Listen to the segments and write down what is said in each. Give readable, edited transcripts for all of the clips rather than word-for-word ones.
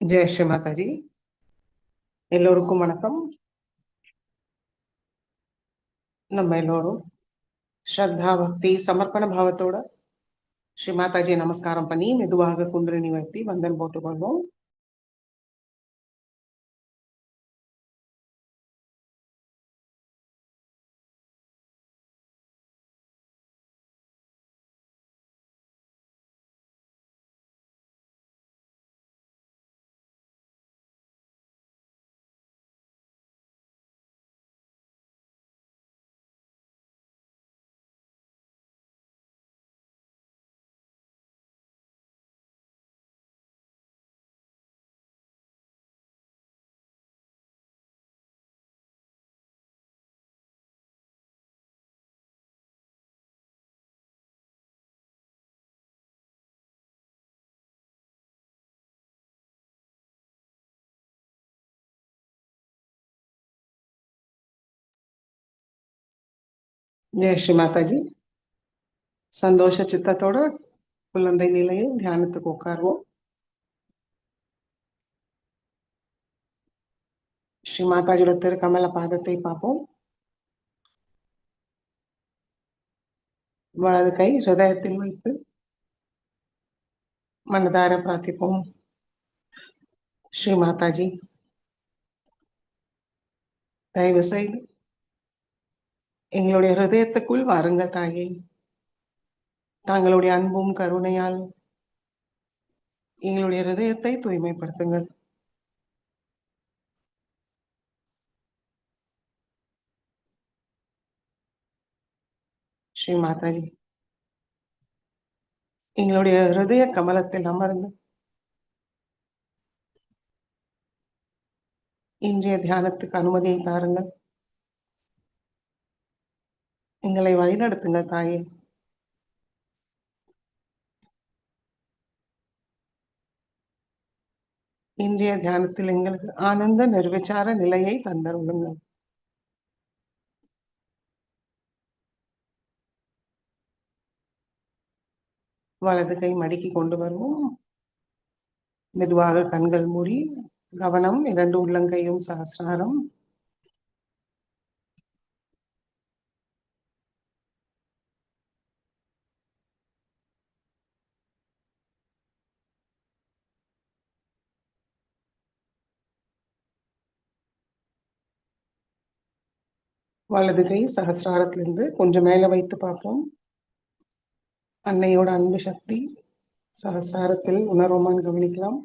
ஜெய ஸ்ரீ மாதாஜி. எல்லோருக்கும் வணக்கம். நம்ம எல்லோரும் ஸ்ரத்தா பக்தி சமர்ப்பண பாவத்தோட ஸ்ரீ மாதாஜி நமஸ்காரம் பண்ணி மெதுவாக குந்திரணி வைத்தி வந்தன் போட்டுக்கொள்வோம். ஜெய ஸ்ரீ மாதாஜி. சந்தோஷ சித்தத்தோட குழந்தை நிலையில் தியானத்துக்கு உட்காருவோம். ஸ்ரீ மாதாஜியோட திருக்கமல பாதத்தை பார்ப்போம். வலது கை ஹிருதயத்தில் வைத்து மனதார பிரார்த்திப்போம். ஸ்ரீ மாதாஜி, தயவு செய்து எங்களுடைய ஹிருதயத்துக்குள் வாருங்க தாயே. தாங்களுடைய அன்பும் கருணையால் எங்களுடைய ஹிருதயத்தை தூய்மைப்படுத்துங்கள். ஸ்ரீ மாதாஜி, எங்களுடைய ஹிருதய கமலத்தில் அமர்ந்து இன்றைய தியானத்துக்கு அனுமதியை தாருங்கள். எங்களை வழிநடத்துங்க தாயே. இன்றைய தியானத்தில் எங்களுக்கு ஆனந்த நிர்விச்சார நிலையை தந்தருளுங்கள். வலது கை மடக்கி கொண்டு வருவோம். மெதுவாக கண்கள் மூடி கவனம் 2 உள்ளங்கையும் சஹஸ்ராரம். வலது கை சஹஸ்ராரத்திலிருந்து கொஞ்சம் மேல வைத்து பார்ப்போம். அன்னையோட அன்பு சக்தி சஹஸ்ராரத்தில் உணர்வுமான் கவனிக்கலாம்.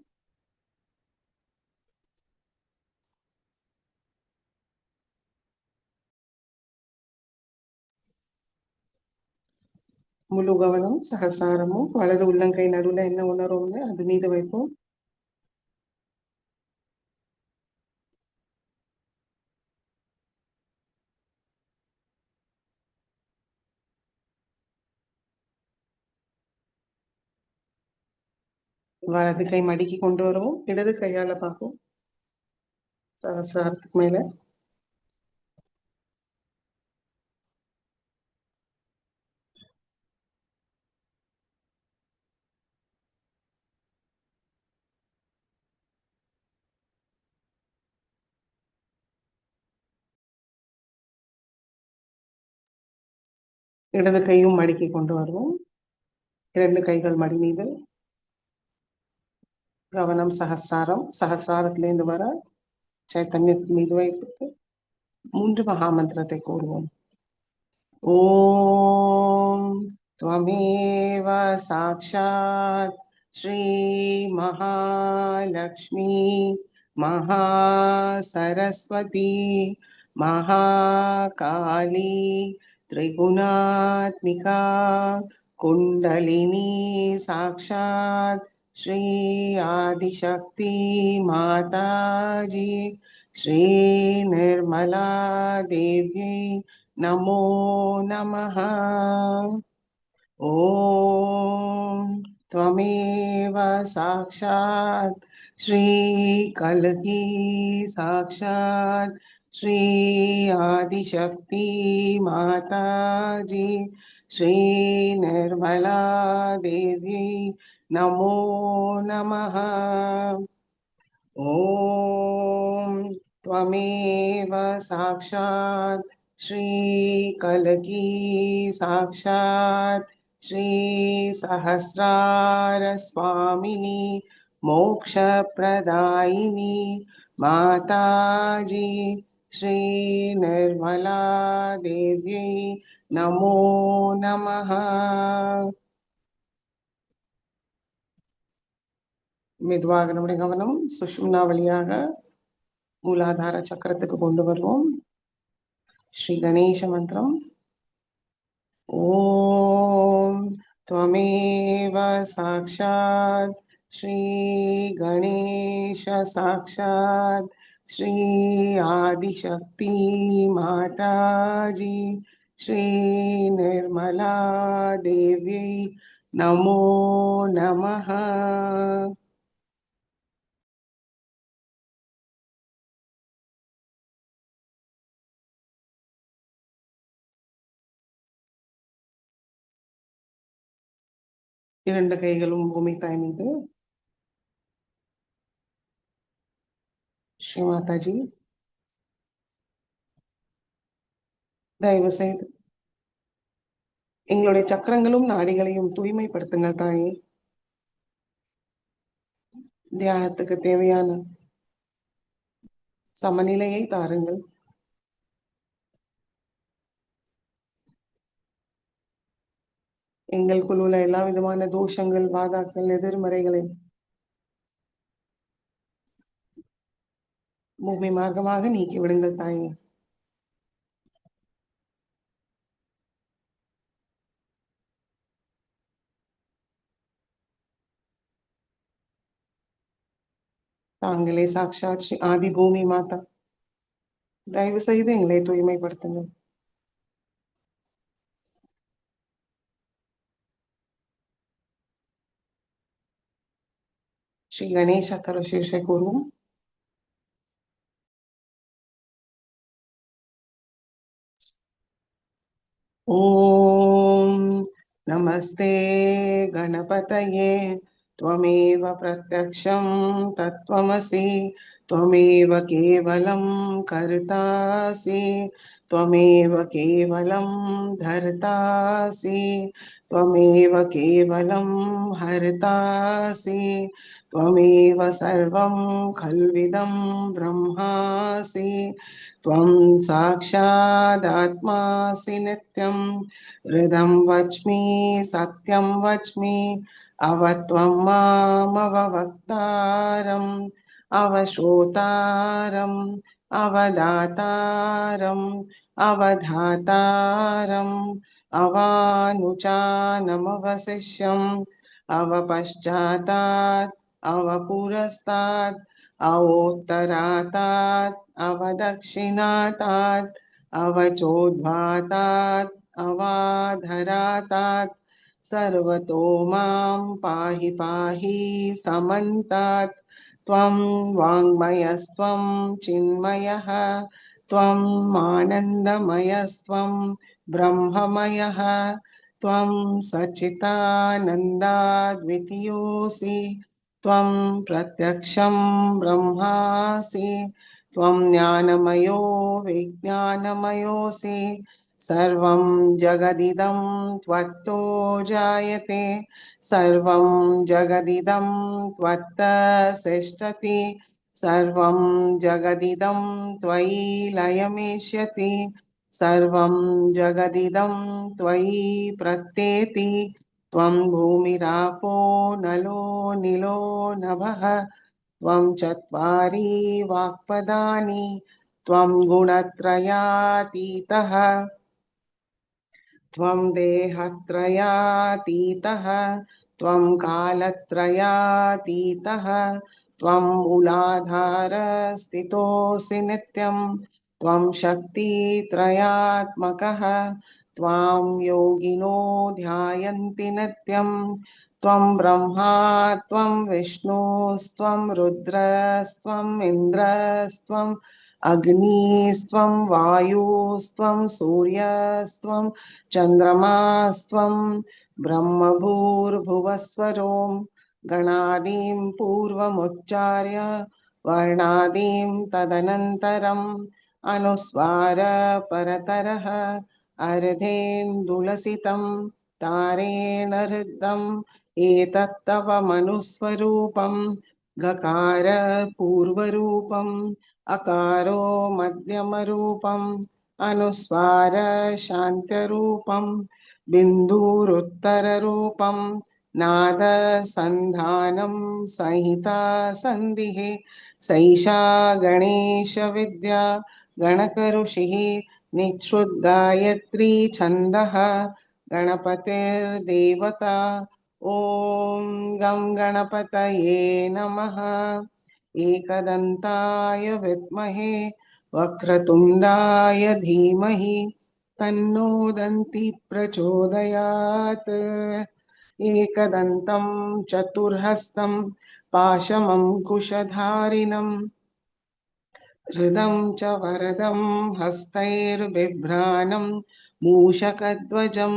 முழு கவனம் சஹஸ்ராரமும் வலது உள்ளங்கை நடுவுல என்ன உணர்வுன்னு அது மீது வைப்போம். வலது கை மடக்கி கொண்டு வருவோம். இடது கையால பார்ப்போம் சஹஸ்ராரத்துக்கு மேல. இடது கையும் மடக்கி கொண்டு வருவோம். 2 கைகள் மடி மீது. கவனம் சஹஸ்ராரம். சஹஸ்ராரத்திலிருந்து வர சைத்தன்யத்தின் மீது வைத்து 3 மகாமந்திரத்தை கூறுவோம். ஓம் त्वमेव साक्षात् श्री महालक्ष्मी महासरस्वती महाकाली त्रिगुणात्मिका कुंडलिनी साक्षात् श्री आदिशक्ति माताजी श्री निर्मला देवी नमो नमः। ओम त्वमेव साक्षात् श्री कल्की साक्षात् श्री आदिशक्ति माताजी श्री निर्मला देवी नमो नमः। ॐ त्वमेव साक्षात् श्रीकलकी साक्षात् श्रीसहस्रारस्वामिनी मोक्षप्रदायिनी माताजी श्रीनिर्मला देव्यै नमो नमः। மெதுவாக நம்முடைய கவனம் சுஷும்னா வழியாக மூலாதார சக்கரத்துக்கு கொண்டு வருவோம். ஸ்ரீ கணேச மந்திரம். ஓம் त्वमेव साक्षात् श्री गणेश साक्षात् श्री आदिशक्ति माताजी श्री निर्मला देव्यै नमो नमः। இரண்டு கைகளும் பூமிக்காய் மீது. ஸ்ரீ மாதாஜி தயவு செய்து எங்களுடைய சக்கரங்களும் நாடிகளையும் தூய்மைப்படுத்துங்கள் தாயே. தியானத்துக்கு தேவையான சமநிலையை தாருங்கள். எங்களுக்குள் உள்ள எல்லா விதமான தோஷங்கள், வாதாக்கள், எதிர்மறைகளை பூமி மார்க்கமாக நீக்கி விடுங்கள் தாயே. தாங்களே சாக்ஷாத் ஸ்ரீ ஆதி பூமி மாதா, தயவு செய்து எங்களை தூய்மைப்படுத்துங்கள். ஸ்ரீ கணேச தரசீர்ஷை கூறுவோம். ॐ नमस्ते गणपतये त्वमेव प्रत्यक्षं तत्त्वमसि त्वमेव केवलं कर्तासि त्वमेव केवलं धर्तासि त्वमेव केवलं हर्तासि त्वमेव सर्वं खल्विदं ब्रह्मासि त्वं साक्षादात्मासि नित्यं हृदं वच्मि सत्यं वच्मि अवत्वं मामवक्तारम् अवश्रोतारम् अवदातारम् अवधातारम् अवानुचानमवशिष्यम् अवपश्चातात् अवपुरस्तात् अवोत्तरातात् अवदक्षिणातात् अवचोद्भातात् अवाधरातात् सर्वतो मां पाहि पाहि समन्तात् त्वं वाङ्मयस्त्वं चिन्मयः त्वम् आनन्दमयस्त्वं ब्रह्ममयः त्वं सच्चिदानन्दाद्वितीयोऽसि त्वं प्रत्यक्षं ब्रह्मासि त्वं ज्ञानमयो विज्ञानमयोऽसि सर्वं जगदिदं त्वत्तो जायते सर्वं जगदिदं त्वत्तसिष्ठति सर्वं जगदिदं त्वयि लयमेष्यति सर्वं जगदिदं त्वयि प्रत्येति त्वं भूमिरापो नलो निलो नभः त्वं चत्वारि वाक्पदानि त्वं गुणत्रयातीतः त्वं देहत्रयातीतः त्वं कालत्रयातीतः त्वं मूलाधारस्थितोऽसि नित्यं त्वं शक्तित्रयात्मकः त्वां योगिनो ध्यायन्ति नित्यं त्वं ब्रह्मा त्वं विष्णुस्त्वं रुद्रस्त्वम् इन्द्रस्त्वम् अग्निस्त्वं वायुस्त्वं सूर्यस्त्वं चन्द्रमास्त्वं ब्रह्मभूर्भुवस्वरों गणादीं पूर्वमुच्चार्य वर्णादीं तदनन्तरम् अनुस्वार परतरः अर्धेन्दुलसितं तारेण हृदम् एतत्तव मनुस्वरूपं गकार पूर्वरूपम् अकारो मध्यमरूपम् अनुस्वार शान्त्यरूपम् बिन्दुरुत्तररूपम् नाद संधानं संहिता संधिः सैषा गणेश विद्या गणकऋषिः निच्छ्रुद्गायत्री छन्दः गणपतिर्देवता ॐ गं गणपतये नमः एकदन्ताय विद्महे वक्रतुण्डाय धीमहि तन्नो दन्ति प्रचोदयात् एकदन्तं चतुर्हस्तं पाशमङ्कुशधारिणं हृदं च वरदं हस्तैर्बिभ्राणं मूषकध्वजं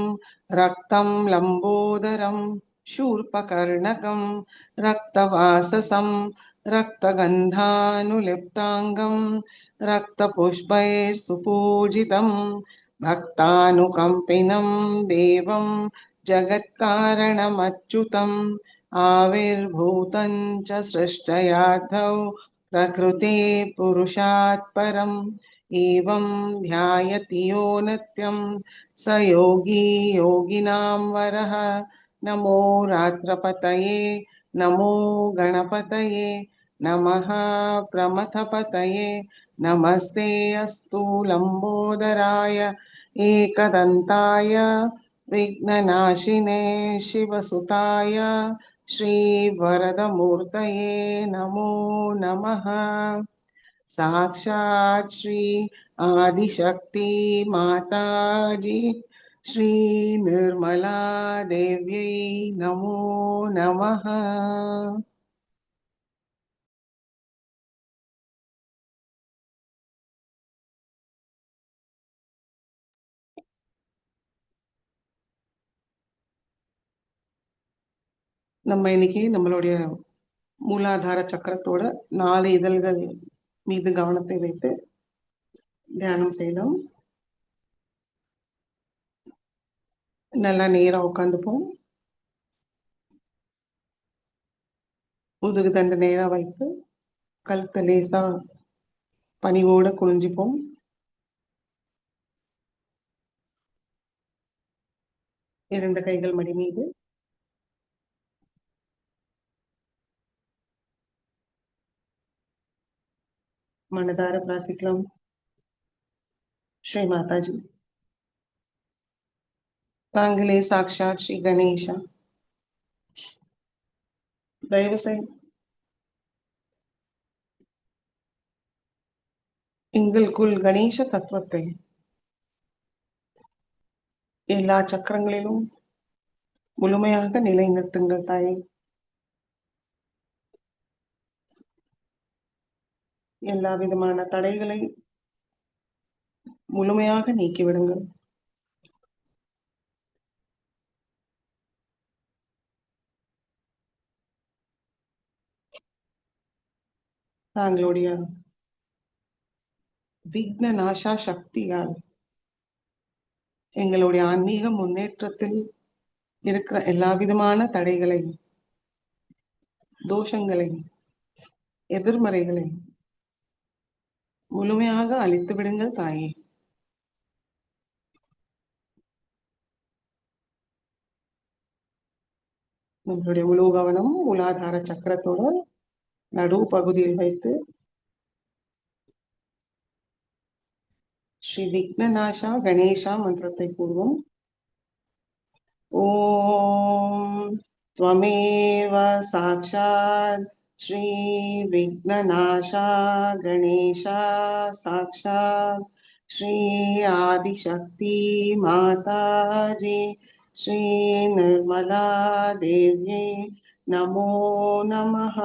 रक्तं लम्बोदरं शूर्पकर्णकं रक्तवाससं रक्तगन्धानुलिप्ताङ्गं रक्तपुष्पैर्सुपूजितं भक्तानुकम्पिनं देवं जगत्कारणमच्युतम् आविर्भूतं च सृष्टयार्थौ प्रकृते पुरुषात् परम् एवं ध्यायति यो नित्यं स योगी योगिनां वरः नमो रात्रपतये नमो गणपतये नमः प्रमथपतये नमस्ते अस्तु लम्बोदराय एकदन्ताय विघ्ननाशिने शिवसुताय श्रीवरदमूर्तये नमो नमः साक्षात् श्री आदिशक्ति माताजी श्री निर्मला देव्यै नमो नमः நம்ம இன்னைக்கு நம்மளுடைய மூலாதார சக்கரத்தோட 4 இதழ்கள் மீது கவனத்தை வைத்து தியானம் செய்யலாம். நல்லா நேரா உட்காந்துப்போம். முதுகு தண்டு நேரா வைத்து கழுத்தை லேசா பணிவோட குனிஞ்சுப்போம். இரண்டு கைகள் மடி மீது मनदार प्रार्थिकलाम. श्री माताजी तांगले साक्षात श्री गणेश தயவு செய்து எங்களுக்குள் கணேச தத்துவத்தை எல்லா சக்கரங்களிலும் முழுமையாக நிலைநிறுத்துங்கள் தாயே. எல்லா விதமான தடைகளை முழுமையாக நீக்கிவிடுங்கள். தாங்களுடைய விக்ன நாசா சக்தியால் எங்களுடைய ஆன்மீக முன்னேற்றத்தில் இருக்கிற எல்லா விதமான தடைகளை, தோஷங்களை, எதிர்மறைகளை முழுமையாக அழித்து விடுங்கள் தாயே. நம்மளுடைய முழு கவனம் மூலாதார சக்கரத்தோட நடு பகுதியில் வைத்து ஸ்ரீ விக்னநாசா கணேசா மந்திரத்தை கூறுவோம். ஓம் त्वमेव साक्षात् श्री विघ्ननाशा गणेशा साक्षात् श्री आदिशक्ति माताजी श्री निर्मला देव्यै नमो नमः.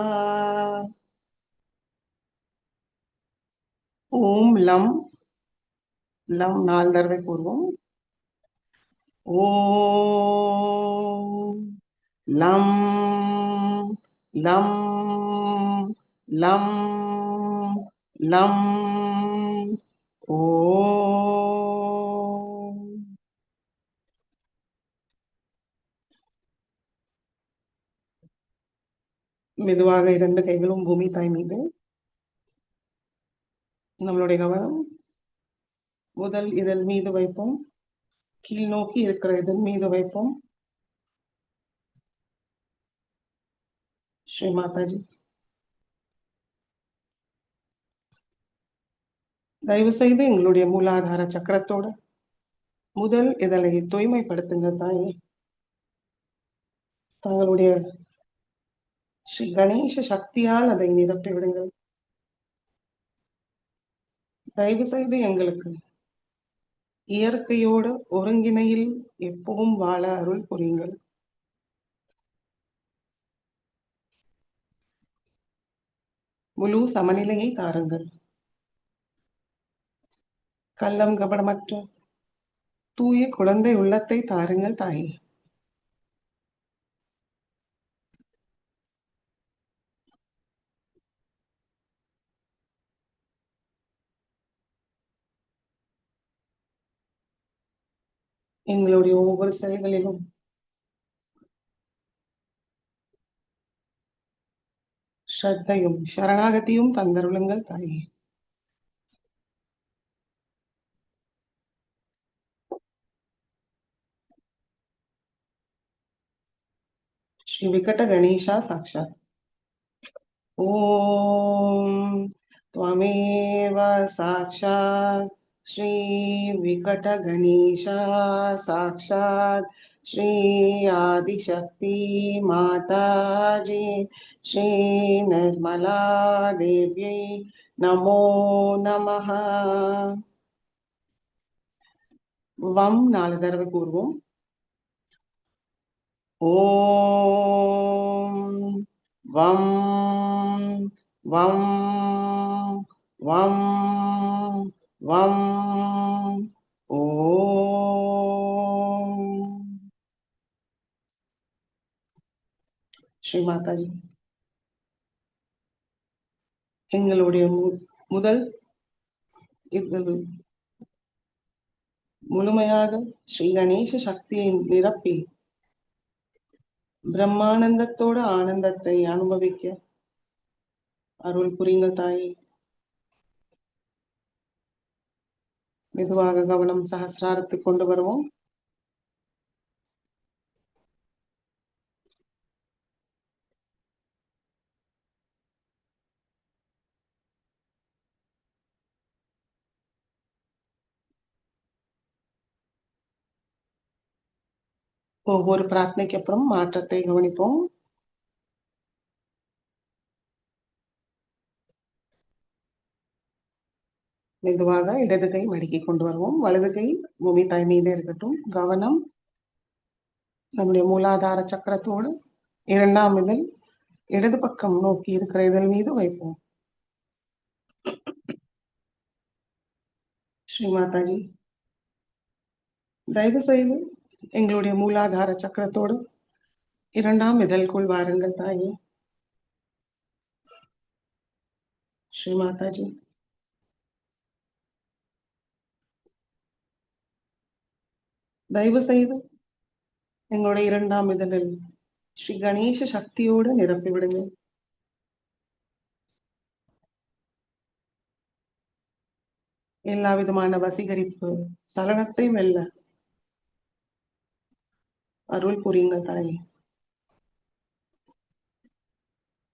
ओम लम लम 4 தடவை கூறுவோம். ஓம் லம் லம் லம் லம் ஓ. மெதுவாக 2 கைகளும் பூமி தாய் மீது. நம்மளுடைய கவனம் முதல் இதழ் மீது வைப்போம். கீழ் நோக்கி இருக்கிற இதழ் மீது வைப்போம். ஸ்ரீ மாதாஜி, தயவு செய்து எங்களுடைய மூலாதார சக்கரத்தோட முதல் இதழை தூய்மைப்படுத்துங்க தாயே. தங்களுடைய ஸ்ரீ கணேச சக்தியால் அதை நிரப்பி விடுங்கள். தயவு செய்து எங்களுக்கு இயற்கையோடு ஒருங்கிணையில் எப்பவும் வாழ அருள் புரியுங்கள். முழு சமநிலையை தாருங்கள். கள்ளம் கபடமற்ற தூய குழந்தை உள்ளத்தை தாருங்கள் தாயே. எங்களுடைய ஒவ்வொரு செயல்களிலும் ஸ்ரத்தையும் சரணாகதியும் தந்தருளுங்கள் தாயே. ஸ்ரீ விகட கணேஷா சாட்சாத். ஓம் त्वमेव साक्षात् श्री विकट गणेशा साक्षात् श्री आदिशक्ति माताजी श्री निर्मला देव्यै नमो नमः. वम 4 தடவை கூறுவோம். ஓம் வம் வம் வம் வம் ஓம். ஸ்ரீ மாதாஜி, எங்களுடைய முதல் இது முழுமையாக ஸ்ரீ கணேச சக்தியை நிரப்பி பிரம்மானந்தத்தோட ஆனந்தத்தை அனுபவிக்க அருள் புரியுங்கள் தாயே. மெதுவாக கவனம் சகசிராரத்துக்கு கொண்டு வருவோம். ஒவ்வொரு பிரார்த்தனைக்கு அப்புறம் மாற்றத்தை கவனிப்போம். மெதுவாக இடது கை மடக்கி கொண்டு வருவோம். வலது கை பூமி தாய் மீது இருக்கட்டும். கவனம் நம்முடைய மூலாதார சக்கரத்தோடு 2ஆம் இதழ் இடது பக்கம் நோக்கி இருக்கிற இதழ் மீது வைப்போம். ஸ்ரீ மாதாஜி, தயவு செய்து எங்களுடைய மூலாதார சக்கரத்தோடு 2ஆம் இதழ்குள் வாருங்கள் தாயே. ஸ்ரீ மாதாஜி, தயவு செய்து எங்களுடைய 2ஆம் இதழில் ஸ்ரீ கணேச சக்தியோடு நிரப்பி விடுங்க. எல்லா விதமான வசீகரிப்பு சலனத்தை வெல்ல அருள் புரியுங்கள் தாயே.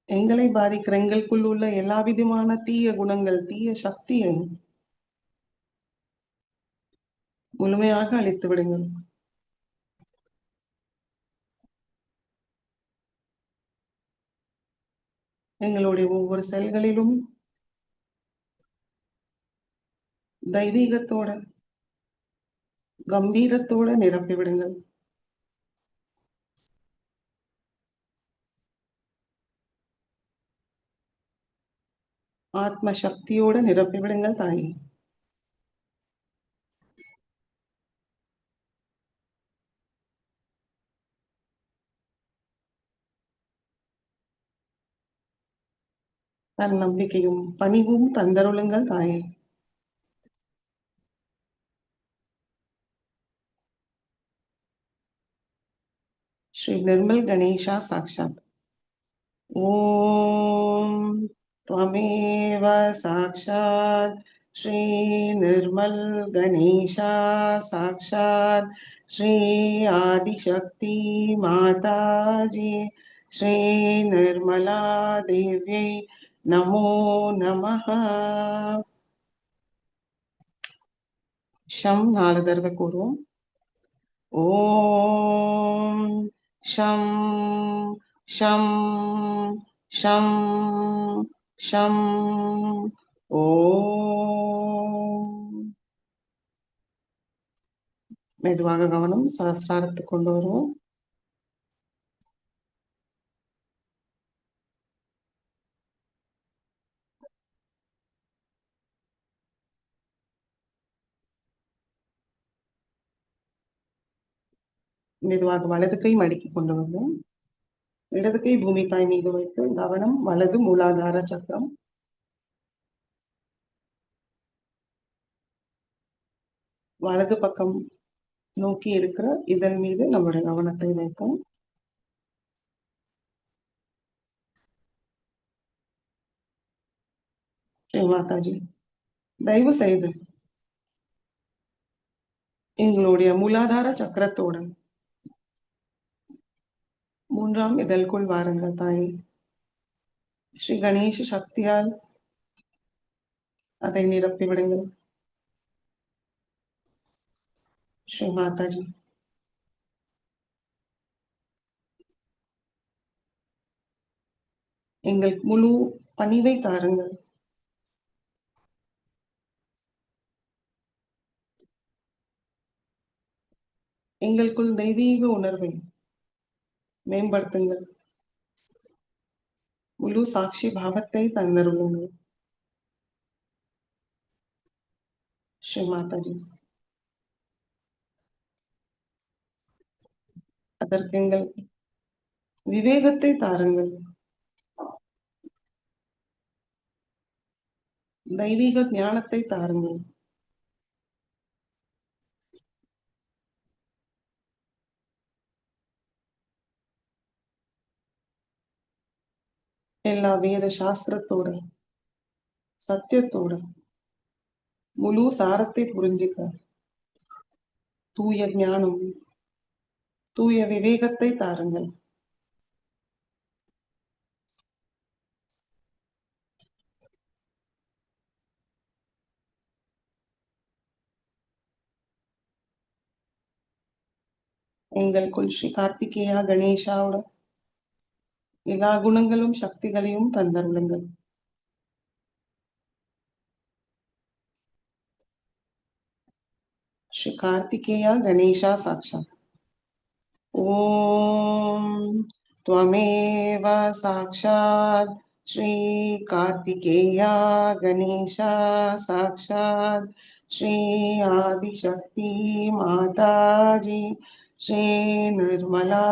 எங்களை பாதிக்கிற எங்களுக்குள் உள்ள எல்லா விதமான தீய குணங்கள் தீய சக்தியை முழுமையாக அழித்து விடுங்கள். எங்களுடைய ஒவ்வொரு செயல்களிலும் தெய்வீகத்தோட கம்பீரத்தோட நிரப்பி விடுங்கள். ஆத்ம சக்தியோட நிரப்பி விடுங்கள் தாயே. தன்னம்பிக்கையும் பணிவும் தந்தருளுங்கள் தாயே. ஸ்ரீ நிர்மல் கணேஷா சாக்ஷாத். ஓம் त्वमेव साक्षात् श्री निर्मल गणेशा साक्षात् श्री आदिशक्ति माताजी श्री निर्मला देव्यै नमो नमः. शं 4 தடவை கூறுவோம். ஓம் शं शं शं शं ஓம். மெதுவாக கவனம் சஹஸ்ராரத்துக்கு கொண்டு வருவோம். மெதுவாக வலது கை மடிக்கு கொண்டு வருவோம். இடது கை பூமி தாய் மீது வைத்து கவனம் வலது மூலாதார சக்கரம். வலது பக்கம் நோக்கி இருக்கிற இதன் மீது நம்முடைய கவனத்தை வைப்போம். ஸ்ரீ மாதாஜி, தயவு செய்து எங்களுடைய மூலாதார சக்கரத்தோட 3ஆம் இதழ்குள் வாருங்கள் தாயே. ஸ்ரீ கணேஷ சக்தியால் அதை நிரப்பி விடுங்கள். ஸ்ரீ மாதாஜி, எங்கள் முழு பணிவை தாருங்கள். எங்களுக்குள் தெய்வீக உணர்வை மேம்படுத்துங்கள். முழு சாட்சி பாவத்தை தந்தருளுங்கள். ஸ்ரீ மாதாஜி, அதற்கு எங்கள் விவேகத்தை தாருங்கள். தெய்வீக ஞானத்தை தாருங்கள். எல்லா வேத சாஸ்திரத்தோட சத்தியத்தோட முழு சாரத்தை புரிஞ்சுக்க தூய ஞானம் தூய விவேகத்தை தாருங்கள். எங்களுக்குள் ஸ்ரீ கார்த்திகேயா கணேஷாவோட எல்லா குணங்களும் சக்திகளையும் தந்தருளுங்கள். श्री कार्तिकेय गणेशा साक्षात्. ओम त्वमेव साक्षात् श्री कार्तिकेय गणेशा साक्षात् श्री आदिशक्ति माताजी श्री निर्मला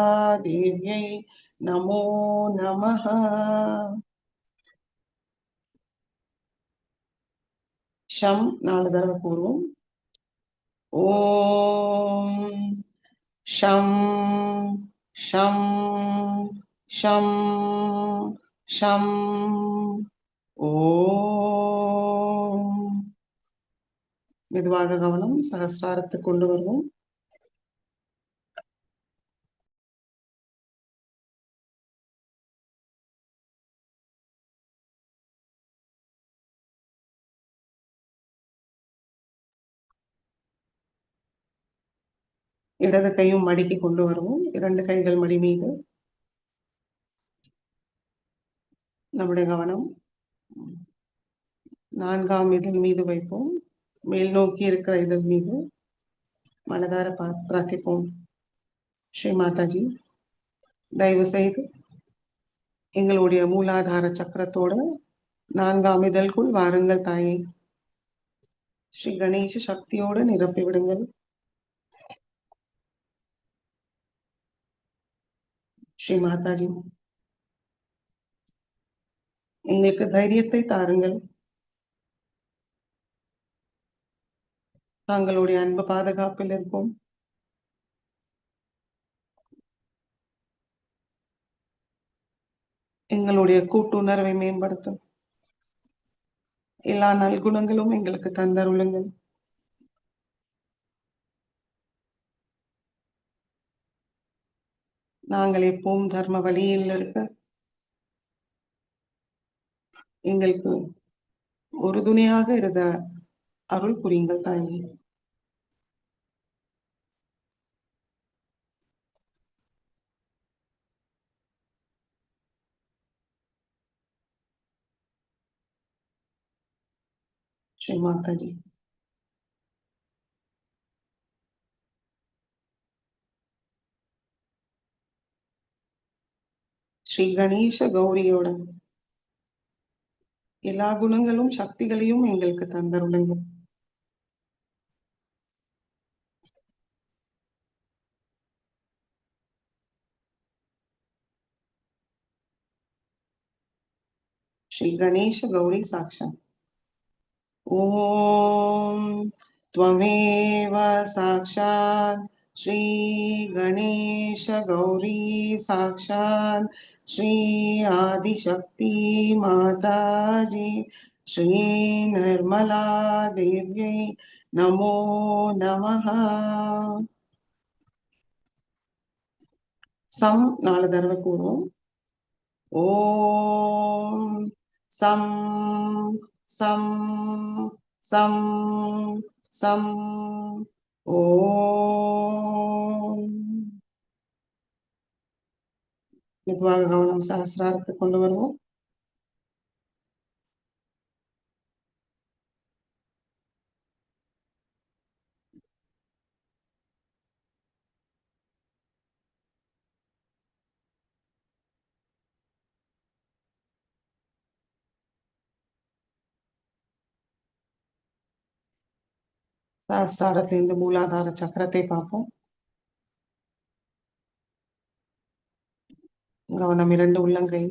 देव्यै नमो नमः. शम 4 தடவை கூறுவோம். ஓம் शं शं शं शं ஓம். மெதுவாக கவனம் சகஸ்ராரத்துக்கு கொண்டு வருவோம். இடது கையும் மடிக்கு கொண்டு வருவோம். 2 கைகள் மடி மீது. நம்முடைய கவனம் 4ஆம் இதழ் மீது வைப்போம். மேல் நோக்கி இருக்கிற இதழ் மீது மனதார பிரார்த்திப்போம். ஸ்ரீ மாதாஜி, தயவு செய்து எங்களுடைய மூலாதார சக்கரத்தோட 4ஆம் இதழ்குள் வாருங்கள் தாயே. ஸ்ரீ கணேஷ சக்தியோடு நிரப்பி விடுங்கள். ஸ்ரீ மாதாஜி, எங்களுக்கு தைரியத்தை தாருங்கள். தாங்களுடைய அன்பு பாதுகாப்பில் இருக்கும். எங்களுடைய கூட்டுணர்வை மேம்படுத்தும். எல்லா நல்குணங்களும் எங்களுக்கு தந்தருளுங்கள். நாங்கள் எப்பவும் தர்ம வழியில் இருக்க எங்களுக்கு உறுதுணையாக இருந்த அருள் புரியுங்கள் தாயே. ஸ்ரீ மாதாஜி. ஸ்ரீ கணேச கௌரியோட எல்லா குணங்களும் சக்திகளையும் எங்களுக்கு தந்தருளுங்கள். ஸ்ரீ கணேச கௌரி சாட்சாத். ஓம் त्वमेव साक्षात् श्री गणेश गौरी साक्षात् श्री आदिशक्ति माताजी श्री निर्मला देव्यै नमो नमः. சம் 4 தடவை கூறுவோம். ஓம் சம் சம் சம் சம் ஓம். மெதுவாக கவனம் சஹஸ்ராரத்துக்கு கொண்டு வருவோம். சஹஸ்ராரத்திலிருந்து மூலாதார சக்கரத்தை பார்ப்போம். கவனம் 2 உள்ளங்கை.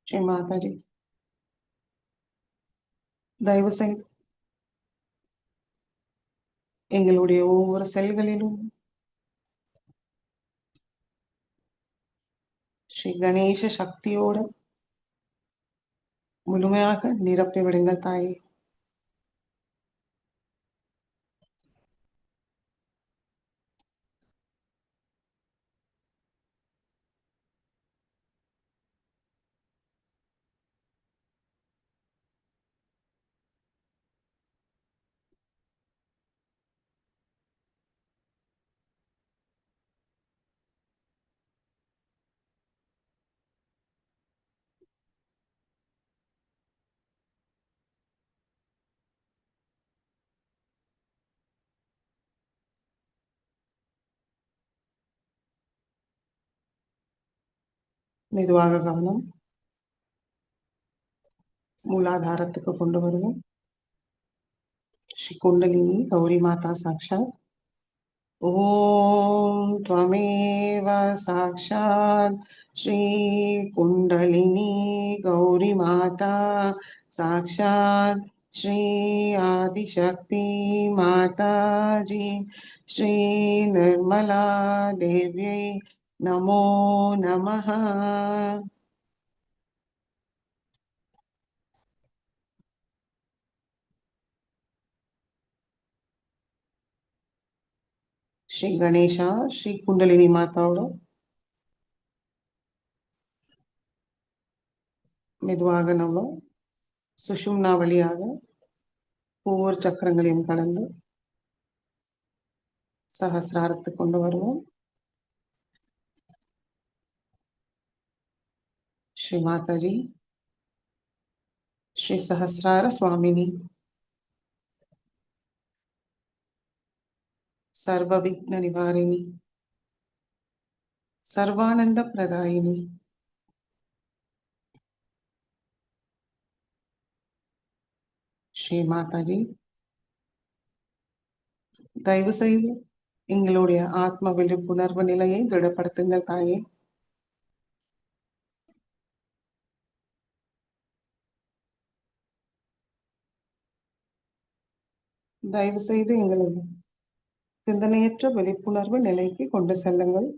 ஸ்ரீ மாதாஜி. தயவு செய்து எங்களுடைய ஒவ்வொரு செல்களிலும் ஸ்ரீ கணேச சக்தியோடு முழுமையாக நிரப்பி விடுங்கள் தாயே. மெதுவாக கவனம் மூலாதாரத்துக்கு கொண்டு வருவோம். ஸ்ரீ குண்டலினி கௌரி மாதா சாட்சாத். ஓம் त्वमेव साक्षात् श्री कुंडलिनी गौरी माता साक्षात् श्री आदिशक्ति माता जी श्री निर्मला देव्यै नमो नमः. ஸ்ரீ கணேஷா ஸ்ரீ குண்டலினி மாதாவோட மெதுவாக நம்ம சுஷும்னா வழியாக ஒவ்வொரு சக்கரங்களையும் கடந்து சஹஸ்ராரத்துக்கு கொண்டு வருவோம். Sri Mataji. Shri Sahasrara Swamini, Sarva Vigna Nivarini, Sarvananda Pradayini, Shri Mataji, தயவு செய்து எங்களுடைய ஆத்ம விழிப்புணர்வு நிலையை திடப்படுத்துங்கள் தாயே. தயவு செய்து எங்களை சிந்தனையற்ற விழிப்புணர்வு நிலைக்கு கொண்டு செல்லுங்கள்.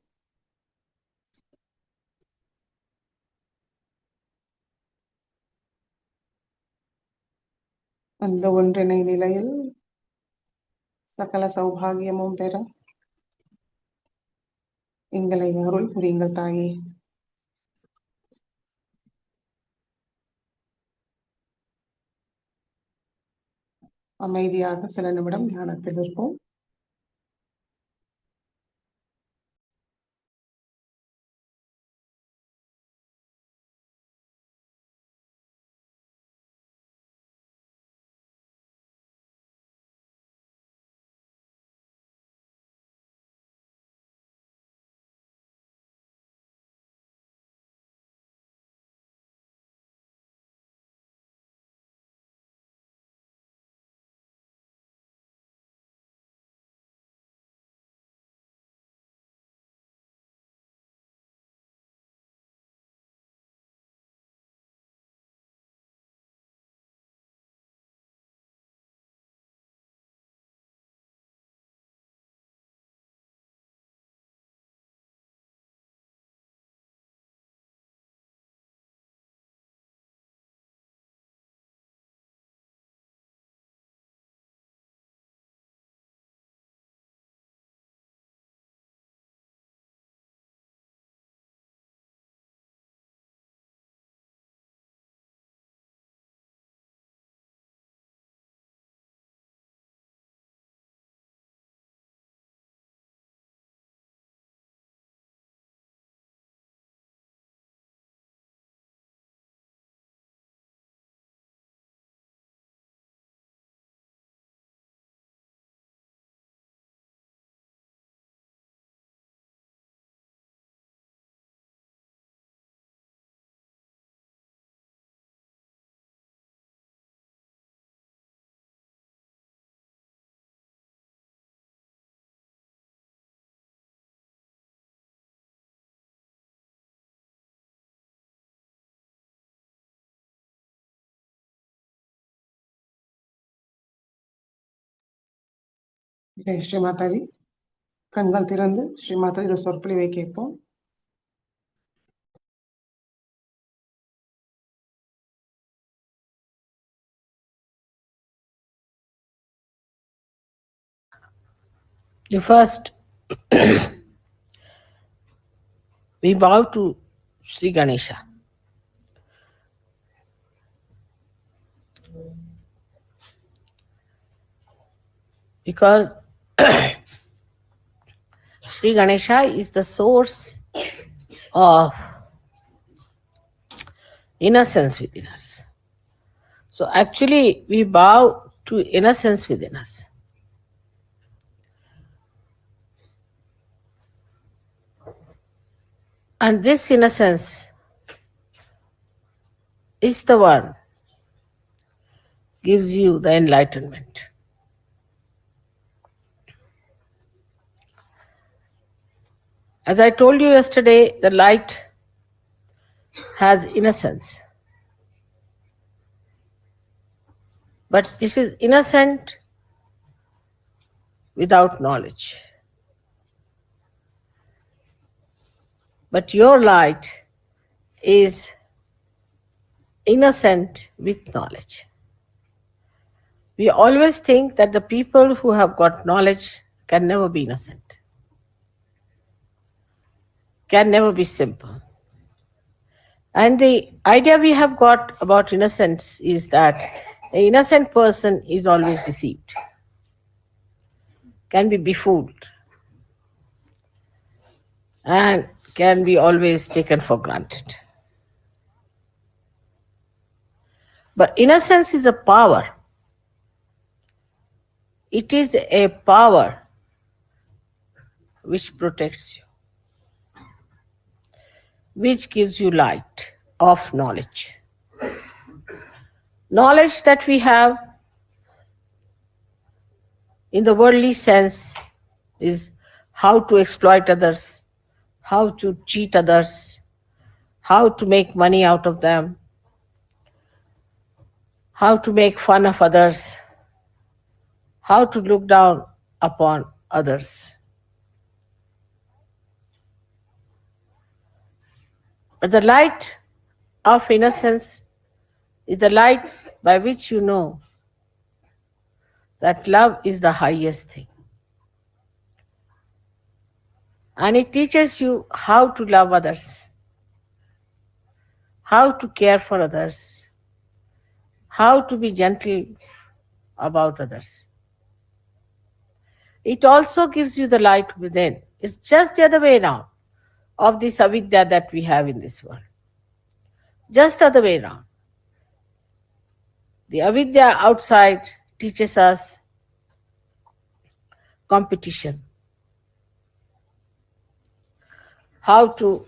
அந்த ஒன்றிணை நிலையில் சகல சௌபாகியமும் பெற எங்களை அருள் புரியுங்கள் தாயே. அமைதியாக சில நிமிடம் தியானத்தில் இருப்போம். ஜெய் ஸ்ரீ மாதாஜி. கண்கள் திறந்து ஸ்ரீ மாதாஜி சொற்பொழிவை கேட்போம். The first, we bow to Sri Ganesha. Because Sri Ganesha is the source of innocence within us. So actually, we bow to innocence within us. And this innocence is the one gives you the enlightenment. As I told you yesterday, the light has innocence. But this is innocent without knowledge. But your light is innocent with knowledge. We always think that the people who have got knowledge can never be innocent, can never be simple. And the idea we have got about innocence is that the innocent person is always deceived, can be befooled, and can be always taken for granted. But innocence is a power. It is a power which protects you, which gives you light of knowledge. Knowledge that we have in the worldly sense is how to exploit others, how to cheat others, how to make money out of them, how to make fun of others, how to look down upon others. But the light of innocence is the light by which you know that love is the highest thing. And it teaches you how to love others, how to care for others, how to be gentle about others. It also gives you the light within. It's just the other way around of this avidya that we have in this world. Just the other way around. The avidya outside teaches us competition, how to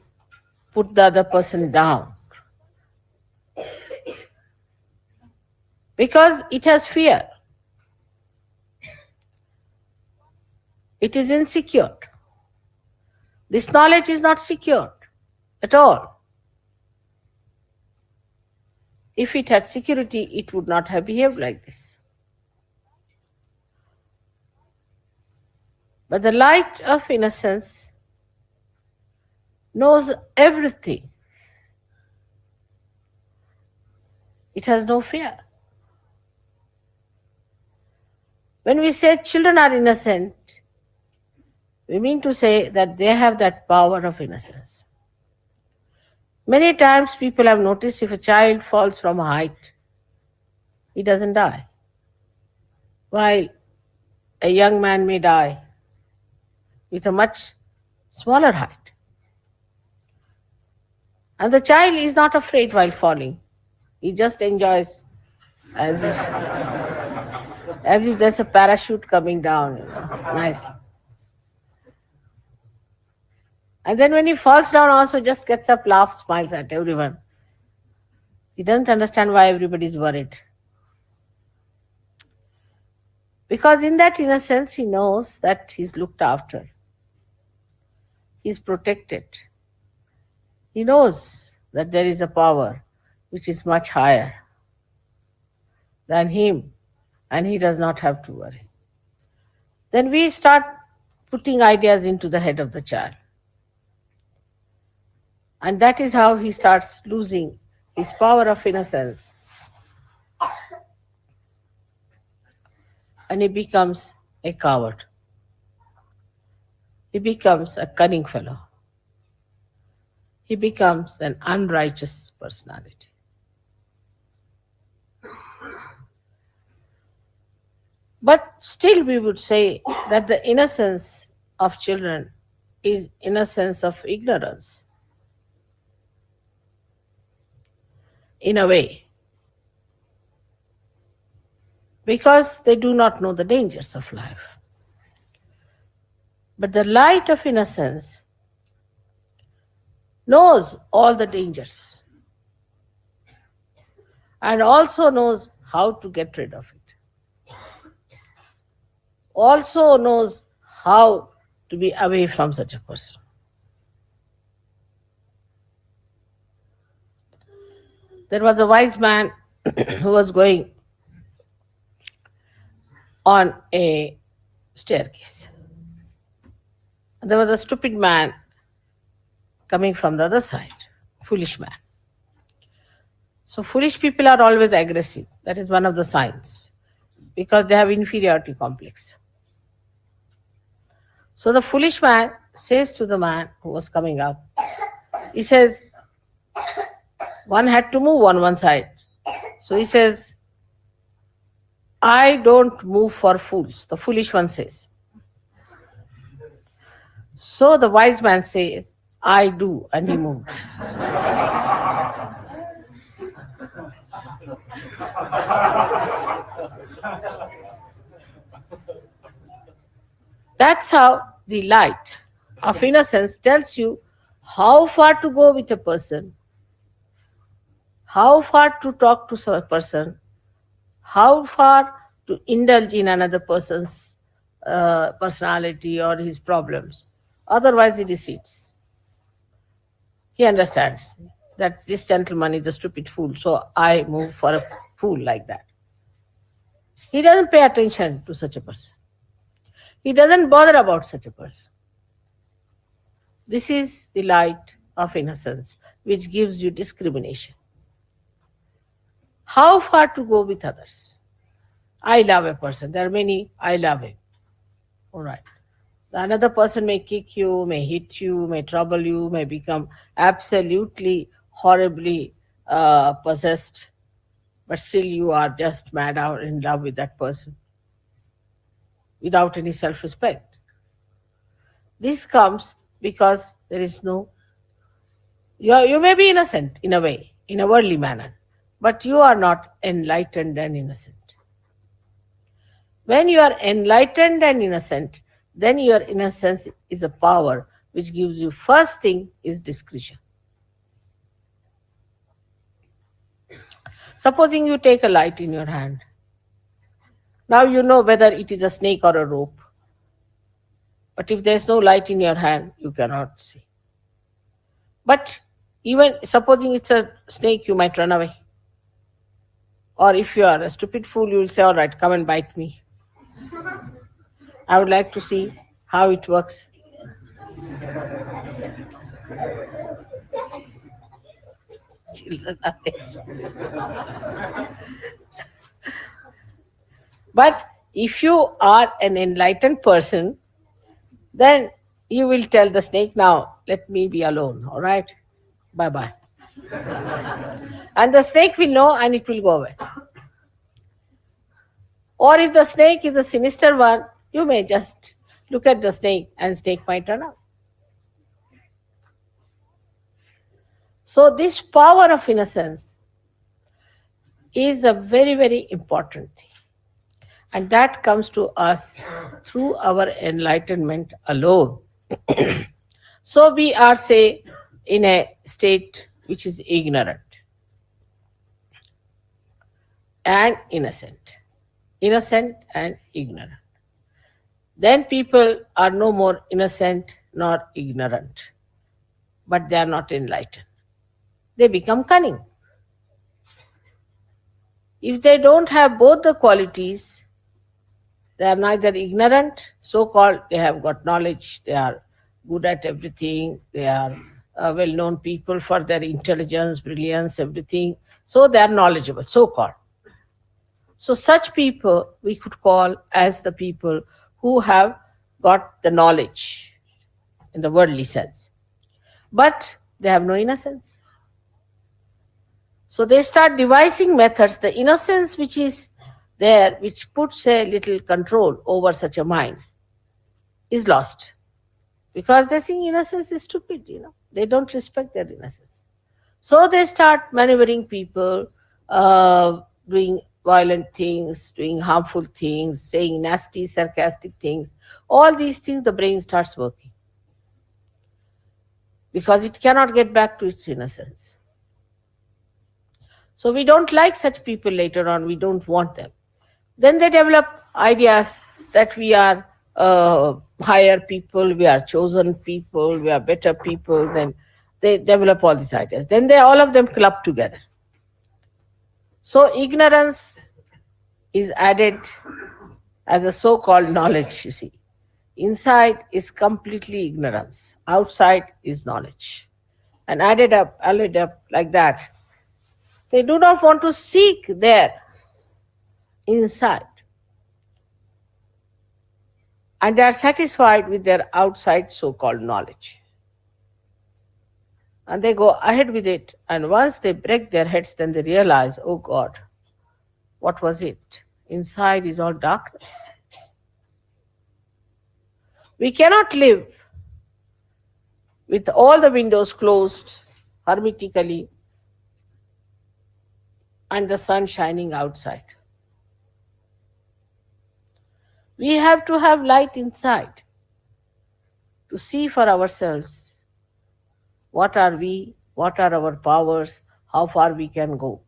put the other person down. Because it has fear. It is insecure. This knowledge is not secure at all. If it had security, it would not have behaved like this. But the light of innocence knows everything. It has no fear. When we say children are innocent, we mean to say that they have that power of innocence. Many times people have noticed if a child falls from a height, he doesn't die. While a young man may die with a much smaller height. And the child is not afraid while falling. He just enjoys as if there's a parachute coming down, nicely. And then when he falls down also just gets up, laughs, smiles at everyone. He doesn't understand why everybody is worried. Because in that innocence he knows that he's looked after. He's protected. He knows that there is a power which is much higher than him, and he does not have to worry. Then we start putting ideas into the head of the child. And that is how he starts losing his power of innocence. And he becomes a coward. He becomes a cunning fellow. He becomes an unrighteous personality. But still we would say that the innocence of children is innocence of ignorance. In a way. Because they do not know the dangers of life. But the light of innocence knows all the dangers and also knows how to get rid of it. Also knows how to be away from such a person. There was a wise man who was going on a staircase. There was a stupid man coming from the other side, foolish man. So foolish people are always aggressive. That is one of the signs, because they have inferiority complex. So the foolish man says to the man who was coming up, he says, one had to move on one side. So he says, I don't move for fools, the foolish one says. So the wise man says, I do, and he moved. That's how the light of innocence tells you how far to go with a person, how far to talk to a person, how far to indulge in another person's personality or his problems. Otherwise, he deceits. He understands that this gentleman is a stupid fool, so I move for a fool like that. He doesn't pay attention to such a person. He doesn't bother about such a person. This is the light of innocence, which gives you discrimination. How far to go with others? I love a person. There are many, I love him. All right. Another person may kick you, may hit you, may trouble you, may become absolutely horribly possessed, but still you are just mad out in love with that person without any self respect. This comes because there is no, you may be innocent in a way, in a worldly manner, but you are not enlightened and innocent. When you are enlightened and innocent, then your innocence is a power which gives you, first thing is discretion. Supposing you take a light in your hand. Now you know whether it is a snake or a rope. But if there is no light in your hand, you cannot see. But even supposing it's a snake, you might run away. Or if you are a stupid fool, you will say, all right, come and bite me. I would like to see how it works. Children are there. But if you are an enlightened person, then you will tell the snake, now let me be alone, all right? Bye bye. And the snake will know and it will go away. Or if the snake is a sinister one, you may just look at the snake and snake might run out. So this power of innocence is a very, very important thing. And that comes to us through our enlightenment alone. So we are, say, in a state which is ignorant and innocent. Innocent and ignorant. Then people are no more innocent nor ignorant, but they are not enlightened. They become cunning. If they don't have both the qualities, they are neither ignorant, so-called, they have got knowledge, they are good at everything, they are well-known people for their intelligence, brilliance, everything. So they are knowledgeable, so-called. So such people we could call as the people who have got the knowledge in the worldly sense. But they have no innocence. So they start devising methods. The innocence which is there, which puts a little control over such a mind, is lost. Because they think innocence is stupid, They don't respect their innocence. So they start maneuvering people, doing violent things, doing harmful things, saying nasty, sarcastic things. All these things, the brain starts working. Because it cannot get back to its innocence. So we don't like such people later on, we don't want them. Then they develop ideas that we are higher people, we are chosen people, we are better people. Then they develop all these ideas. Then they all of them club together. So ignorance is added as a so-called knowledge, you see. Inside is completely ignorance. Outside is knowledge. And added up like that. They do not want to seek there inside. And they are satisfied with their outside so-called knowledge. And they go ahead with it. And once they break their heads, then they realize, oh God, what was it? Inside is all darkness. We cannot live with all the windows closed hermetically and the sun shining outside. We have to have light inside to see for ourselves what are we, what are our powers, how far we can go,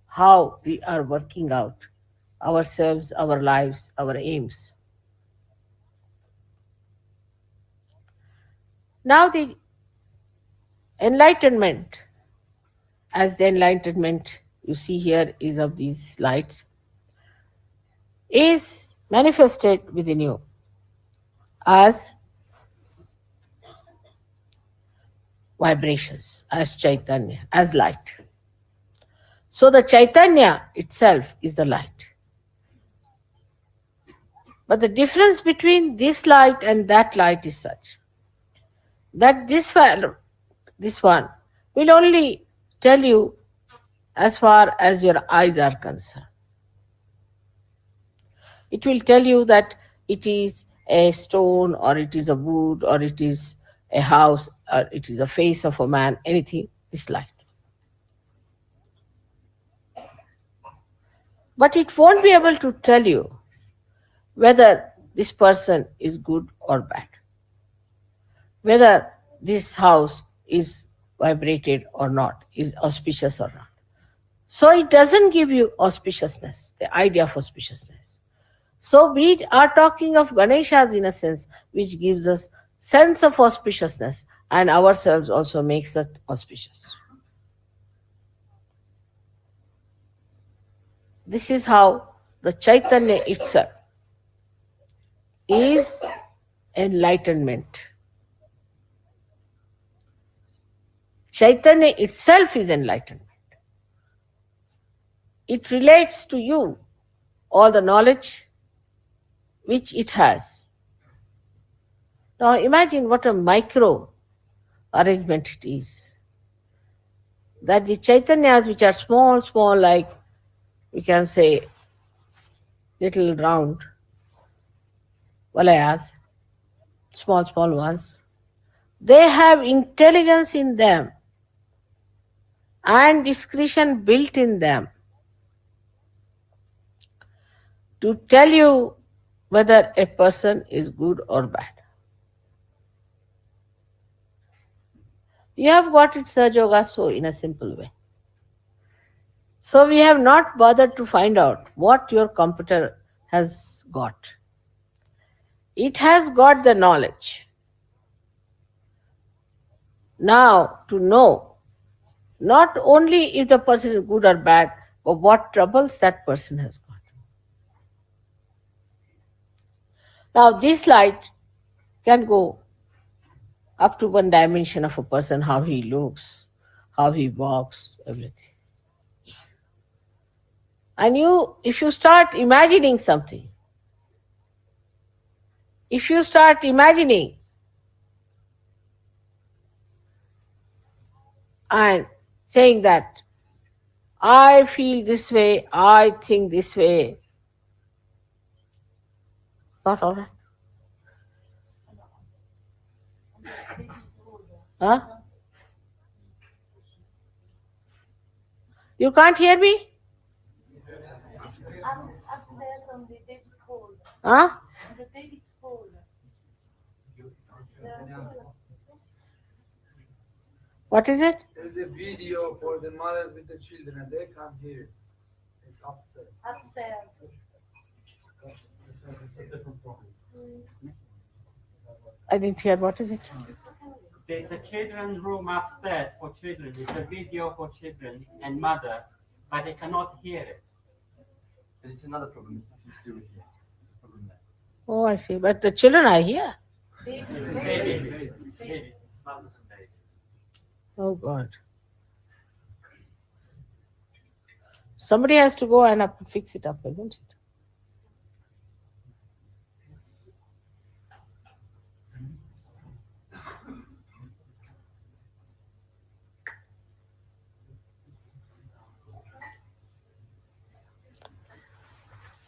how we are working out ourselves, our lives, our aims. Now, the enlightenment, as the enlightenment you see here is of these lights, is manifested within you as vibrations, as Chaitanya, as light. So the Chaitanya itself is the light. But the difference between this light and that light is such that this one will only tell you as far as your eyes are concerned. It will tell you that it is a stone, or it is a wood, or it is a house, or it is a face of a man, anything, this light. But it won't be able to tell you whether this person is good or bad, whether this house is vibrated or not, is auspicious or not. So it doesn't give you auspiciousness, the idea of auspiciousness. So we are talking of Ganesha's innocence, which gives us sense of auspiciousness, and ourselves also makes it auspicious. This is how the Chaitanya itself is enlightenment. Chaitanya itself is enlightenment. It relates to you all the knowledge which it has. Now imagine what a micro arrangement it is. That the Chaitanyas, which are small, small, like we can say little round valayas, small, small ones, they have intelligence in them and discretion built in them to tell you whether a person is good or bad. You have got it, Sahaja, so in a simple way. So we have not bothered to find out what your computer has got. It has got the knowledge. Now to know not only if the person is good or bad, but what troubles that person has got. Now this light can go up to one dimension of a person, how he looks, how he walks, everything. And if you start imagining something, if you start imagining and saying that I feel this way, I think this way, not all right. Huh? You can't hear me? I'm upstairs on the baby's hall. Huh? The baby's hall. What is it? There's a video for the mothers with the children, and they come here. It's upstairs. Upstairs. I didn't hear. What is it? There's a children's room upstairs for children. It's a video for children and mother, but they cannot hear it. But it's another problem. It's nothing to do with you. It's a problem there. Oh, I see. But the children are here. Babies. Mothers and babies. Oh, God. Somebody has to go and fix it up, isn't it?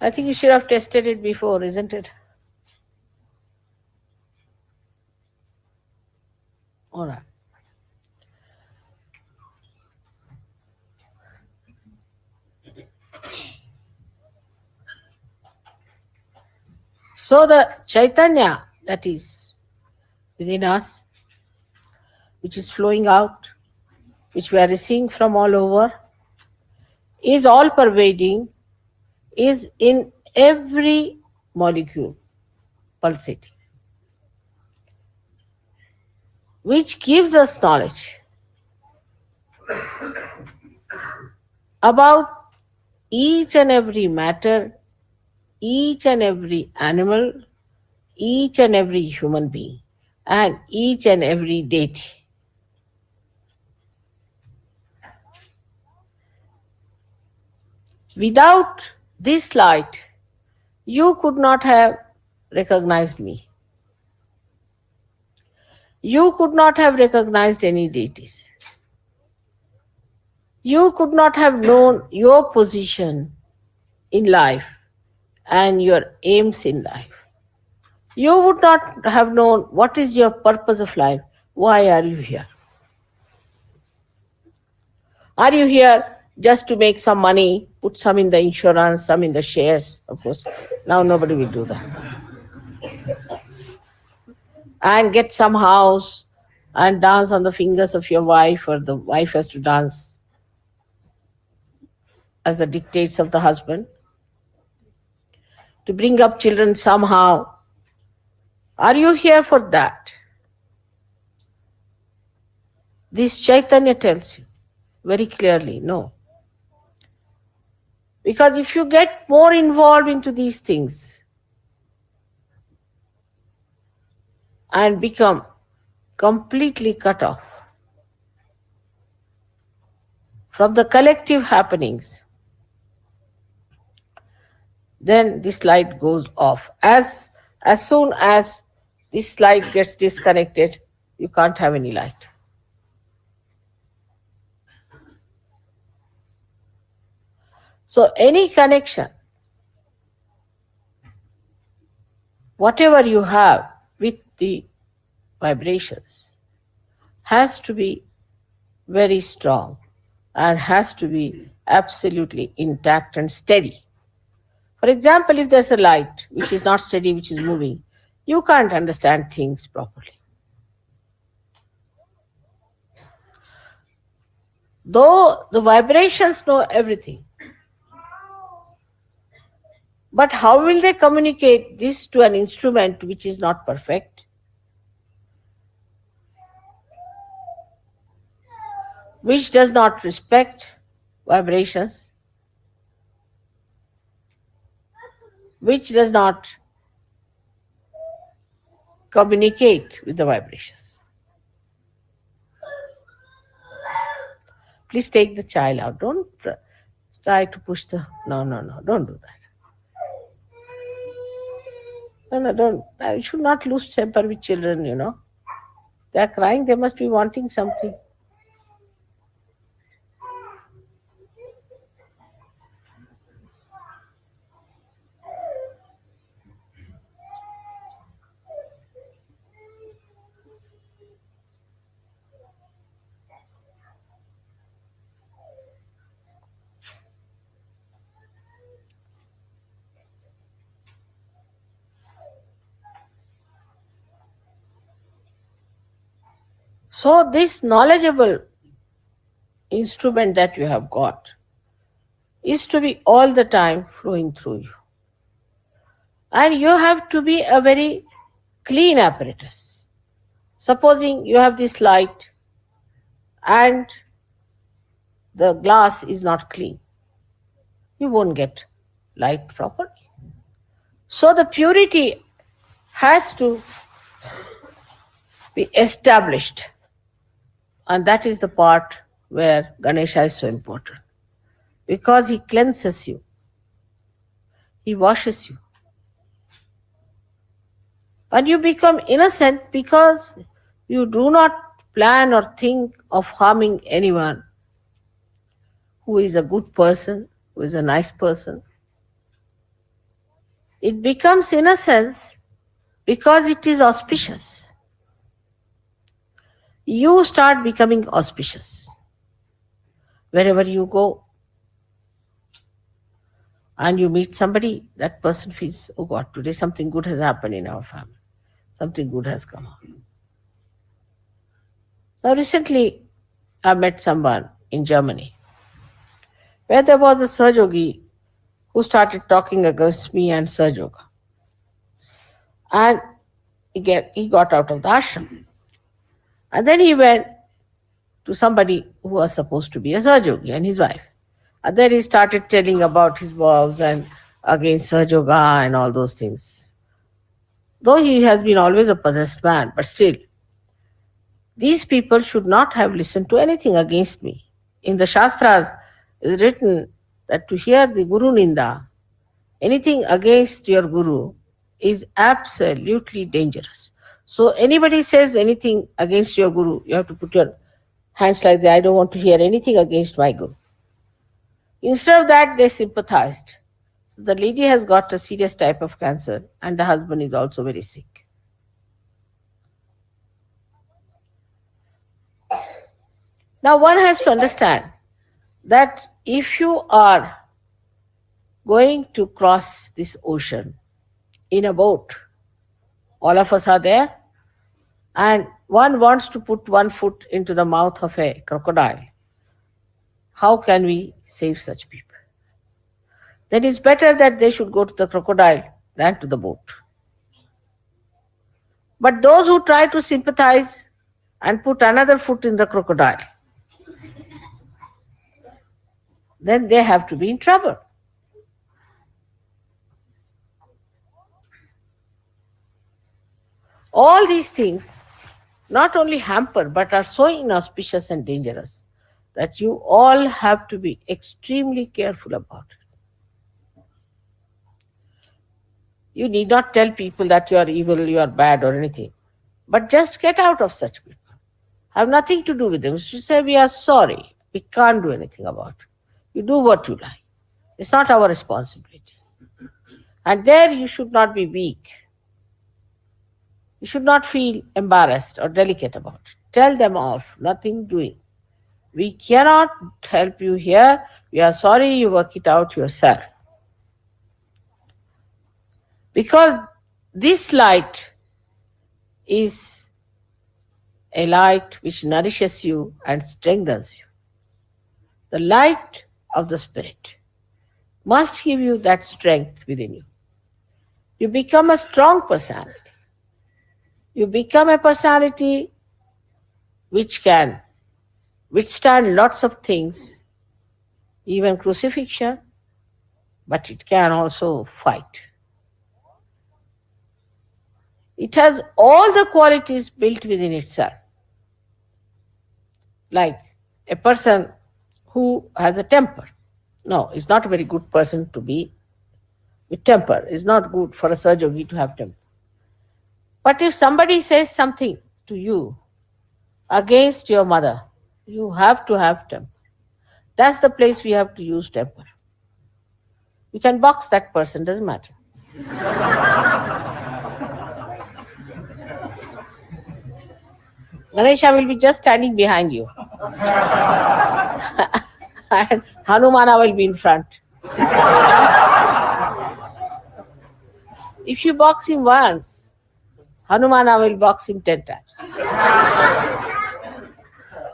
I think you should have tested it before, isn't it? All right. So the Chaitanya that is within us, which is flowing out, which we are receiving from all over, is all pervading, is in every molecule pulsating, which gives us knowledge about each and every matter, each and every animal, each and every human being, and each and every deity. Without this light, you could not have recognized me. You could not have recognized any deities. You could not have known your position in life and your aims in life. You would not have known what is your purpose of life. Why are you here? Are you here just to make some money, put some in the insurance, some in the shares? Of course, now nobody will do that. And get some house and dance on the fingers of your wife, or the wife has to dance as the dictates of the husband. To bring up children somehow. Are you here for that? This Chaitanya tells you very clearly, no. Because if you get more involved into these things and become completely cut off from the collective happenings, then this light goes off. As soon as this light gets disconnected, you can't have any light. So any connection, whatever you have with the vibrations, has to be very strong and has to be absolutely intact and steady. For example, if there's a light which is not steady, which is moving, you can't understand things properly. Though the vibrations know everything, but how will they communicate this to an instrument which is not perfect? Which does not respect vibrations, which does not communicate with the vibrations. Please take the child out. Don't try to push the... No, don't do that. No, don't. I should not lose temper with children, you know. They are crying, they must be wanting something. So this knowledgeable instrument that you have got is to be all the time flowing through you. And you have to be a very clean apparatus. Supposing you have this light and the glass is not clean, you won't get light properly. So the purity has to be established. And that is the part where Ganesha is so important. Because he cleanses you. He washes you. And you become innocent because you do not plan or think of harming anyone who is a good person, who is a nice person. It becomes innocence because it is auspicious. You start becoming auspicious. Wherever you go, and you meet somebody, that person feels, oh God, today something good has happened in our family. Something good has come out. Now recently I met someone in Germany where there was a Sahaja who started talking against me and Sahaja Yoga. And he got out of the ashram. And then he went to somebody who was supposed to be a Sahaja Yogi and his wife. And then he started telling about his vows and against Sahaja Yoga and all those things. Though he has been always a possessed man, but still, these people should not have listened to anything against me. In the Shastras, it is written that to hear the Guru Ninda, anything against your Guru, is absolutely dangerous. So anybody says anything against your Guru, you have to put your hands like that. I don't want to hear anything against my Guru. Instead of that, they sympathized. So the lady has got a serious type of cancer and the husband is also very sick. Now one has to understand that if you are going to cross this ocean in a boat, all of us are there, and one wants to put one foot into the mouth of a crocodile, how can we save such people? Then it's better that they should go to the crocodile than to the boat. But those who try to sympathize and put another foot in the crocodile, then they have to be in trouble. All these things not only hamper but are so inauspicious and dangerous that you all have to be extremely careful about it. You need not tell people that you are evil, you are bad or anything, but just get out of such people. Have nothing to do with them. You say, we are sorry, we can't do anything about it. You do what you like. It's not our responsibility. And there you should not be weak. You should not feel embarrassed or delicate about it. Tell them off, nothing doing. We cannot help you here. We are sorry, you work it out yourself. Because this light is a light which nourishes you and strengthens you. The light of the Spirit must give you that strength within you. You become a strong personality. You become a personality which can withstand lots of things, even crucifixion, but it can also fight. It has all the qualities built within itself. Like a person who has a temper. No, it's not a very good person to be with temper. It's not good for a Sahaja Yogi to have temper. But if somebody says something to you against your mother, you have to have temper. That's the place we have to use temper. You can box that person, doesn't matter. Ganesha will be just standing behind you. And Hanumana will be in front. If you box him once, Hanumana will box him 10 times.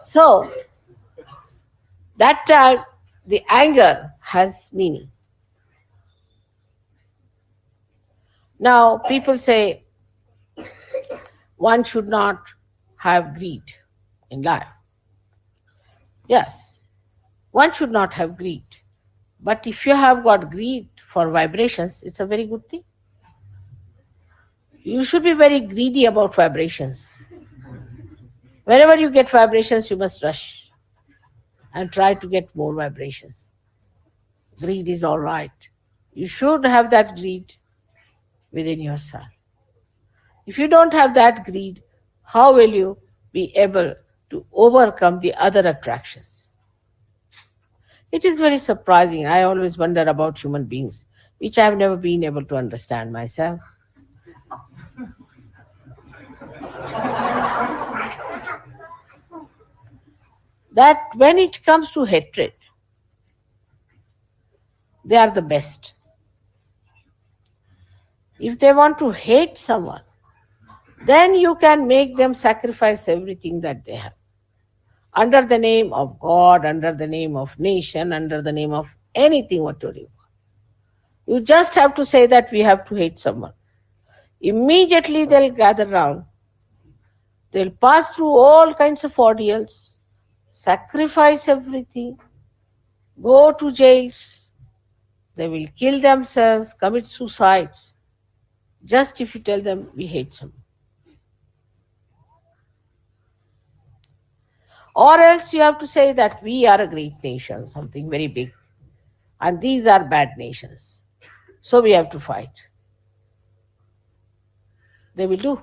So, that time the anger has meaning. Now, people say one should not have greed in life. Yes, one should not have greed. But if you have got greed for vibrations, it's a very good thing. You should be very greedy about vibrations. Wherever you get vibrations, you must rush and try to get more vibrations. Greed is all right. You should have that greed within yourself. If you don't have that greed, how will you be able to overcome the other attractions? It is very surprising. I always wonder about human beings, which I have never been able to understand myself. That when it comes to hatred, they are the best. If they want to hate someone, then you can make them sacrifice everything that they have. Under the name of God, under the name of nation, under the name of anything, whatever you want. You just have to say that we have to hate someone. Immediately they'll gather round. They'll pass through all kinds of ordeals, sacrifice everything, go to jails. They will kill themselves, commit suicides, just if you tell them we hate someone. Or else you have to say that we are a great nation, something very big, and these are bad nations. So we have to fight. They will do.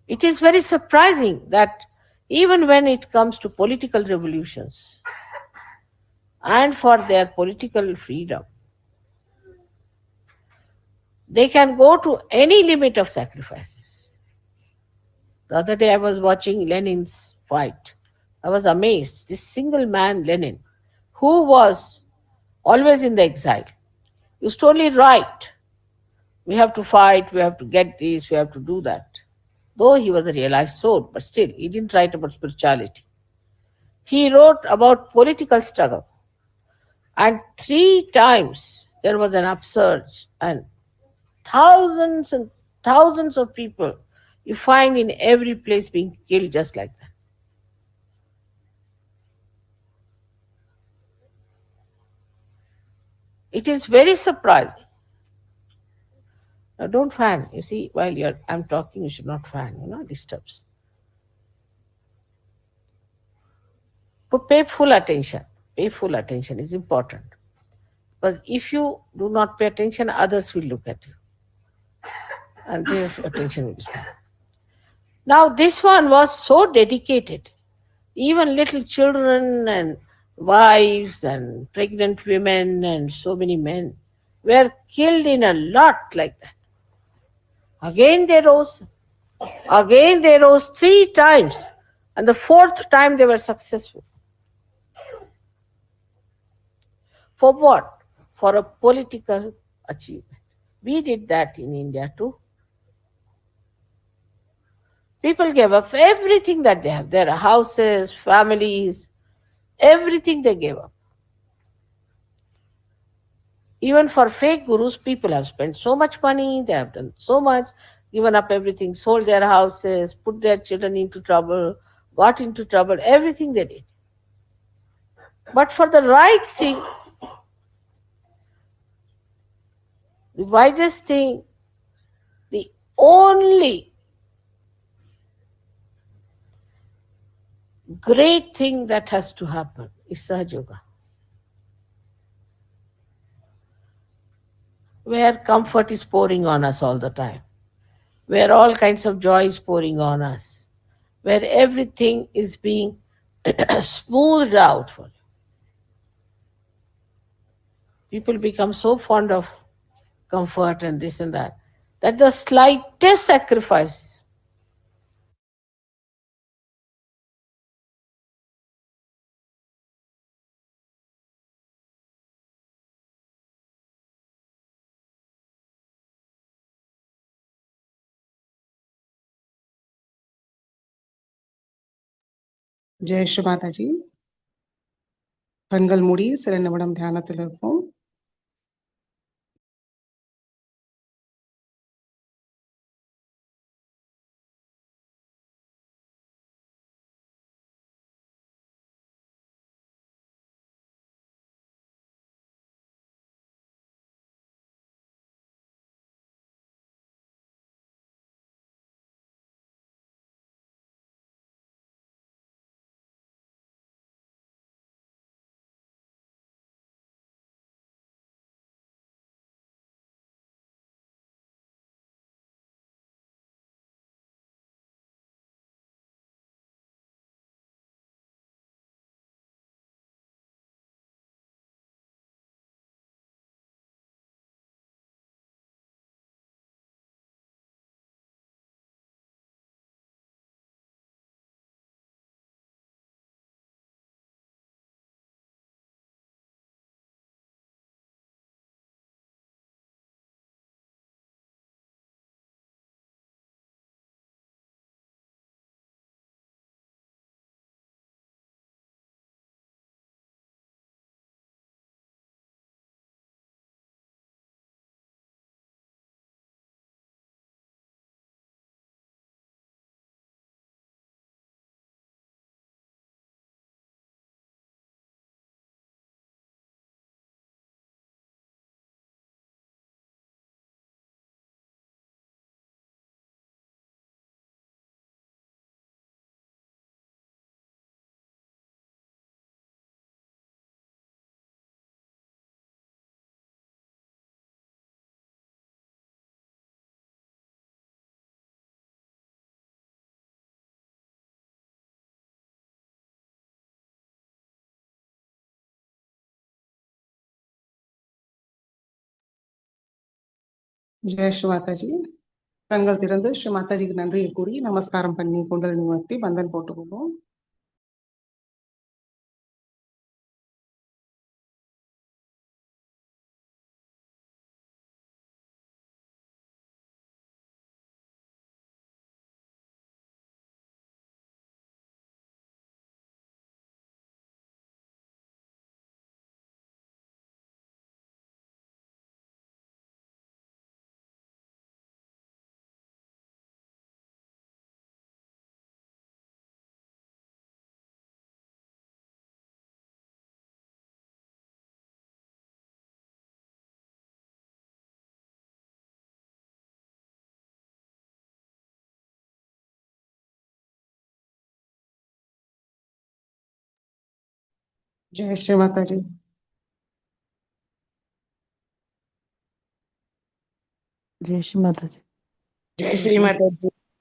It is very surprising that even when it comes to political revolutions and for their political freedom, they can go to any limit of sacrifices. The other day I was watching Lenin's fight. I was amazed. This single man, Lenin, who was always in the exile, used to only write. We have to fight, we have to get this, we have to do that. Though he was a realized soul, but still, he didn't write about spirituality. He wrote about political struggle. And 3 times there was an upsurge, and thousands of people you find in every place being killed just like that. It is very surprising. Now don't fan. You see, while I'm talking, you should not fan, it disturbs. But pay full attention. Pay full attention is important. But if you do not pay attention, others will look at you. And their attention will stop. Now this one was so dedicated. Even little children and wives and pregnant women and so many men were killed in a lot like that. Again they rose. Again they rose 3 times. And the 4th time they were successful. For what? For a political achievement. We did that in India too. People gave up everything that they have. Their houses, families, everything they gave up. Even for fake gurus, people have spent so much money, they have done so much, given up everything, sold their houses, put their children into trouble, got into trouble, everything they did. But for the right thing, the wisest thing, the only great thing that has to happen is Sahaja, where comfort is pouring on us all the time, where all kinds of joy is pouring on us, where everything is being smoothed out for you. People become so fond of comfort and this and that the slightest sacrifice Jai Sri Mataji. கண்கள் மூடி சில நிமிடம் தியானத்தில் இருப்போம். ஜெய ஸ்ரீ மாதாஜி. கண்கள் திறந்து ஸ்ரீ மாதாஜிக்கு நன்றியை கூறி நமஸ்காரம் பண்ணி குண்டலினி நிவர்த்தி பந்தன் போட்டுக்கொள்வோம். ஜெய ஸ்ரீ மாதாஜி. जय श्री माता जी. जय श्री माता जी.